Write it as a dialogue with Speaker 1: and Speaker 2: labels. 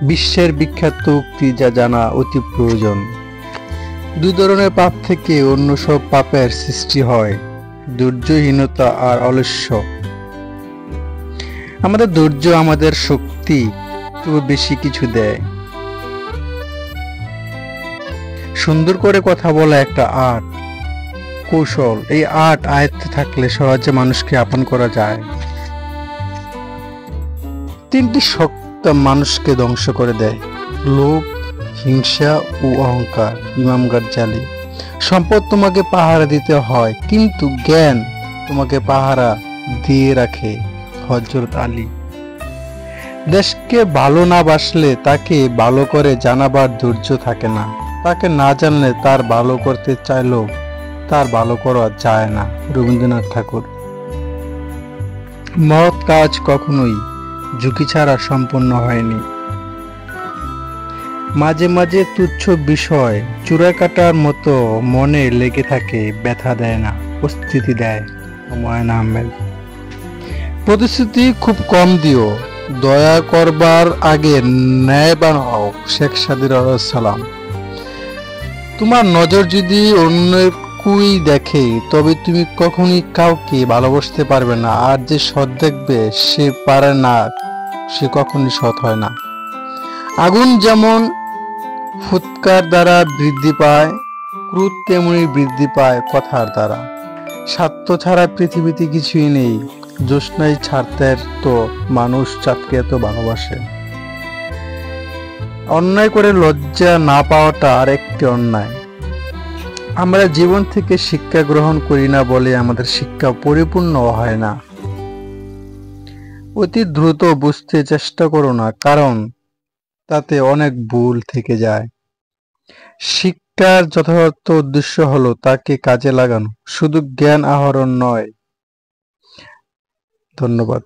Speaker 1: বিশ্বের বিখ্যাত উক্তি যা জানা অতি প্রয়োজন। দুই ধরনের পাপ থেকে অন্য সব পাপের সৃষ্টি হয়, ধৈর্যহীনতা আর অলস্য। আমাদের ধৈর্য আমাদের শক্তি তবু বেশি কিছু দেয়। সুন্দর করে কথা বলা একটা আর্ট, কৌশল। এই আর্ট আয়ত্তে থাকলে সহজে মানুষকে আপন করা যায়। তিনটি শক্ত মানুষকে ধ্বংস করে দেয়: লোভ, হিংসা ও অহংকার। ইমাম গাজ্জালি। সম্পদ তোমাকে পাহারা দিতে হয়, কিন্তু জ্ঞান তোমাকে পাহারা দিয়ে রাখে। হযরত আলী। দেশকে ভালো না বাসলে তাকে ভালো করে জানাবার ধৈর্য থাকে না। তাকে না জানলে তার ভালো করতে চাইলেও তার ভালো করা যায় না। রবীন্দ্রনাথ ঠাকুর। মহৎ কাজ কখনোই ঝুঁকি ছাড়া সম্পন্ন হয়নি। মাঝে মাঝে তুচ্ছ বিষয় চূড়া কাটার মতো মনে লেগে থাকে, ব্যথা দেয় না, উপস্থিতি দেয়। হুমায়ুন আহমেদ। প্রতিশ্রুতি খুব কম দিও, দয়া করবার আগে ন্যায়বান হও। শেখ সাদির সালাম। তোমার নজর যদি অন্য কুই দেখে তবে তুমি কখনই কাউকে ভালোবাসতে পারবে না। আর যে সৎ দেখবে সে পারে না, সে কখনই সৎ হয় না। আগুন যেমন ফুৎকার দ্বারা বৃদ্ধি পায়, ক্রোধ তেমনি বৃদ্ধি পায় কথার দ্বারা। স্বার্থ ছাড়া পৃথিবীতে কিছুই নেই। জ্যোৎস্নায় ছাড়তে তো মানুষ চাঁদকে এত ভালোবাসে। অন্যায় করে লজ্জা না পাওয়াটা আর একটি অন্যায়। আমরা জীবন থেকে শিক্ষা গ্রহণ করি না বলে আমাদের শিক্ষা পরিপূর্ণ হয় না। অতি দ্রুত বুঝতে চেষ্টা করো না, কারণ তাতে অনেক ভুল থেকে যায়। শিক্ষার যথার্থ উদ্দেশ্য হলো তাকে কাজে লাগানো, শুধু জ্ঞান আহরণ নয়। ধন্যবাদ।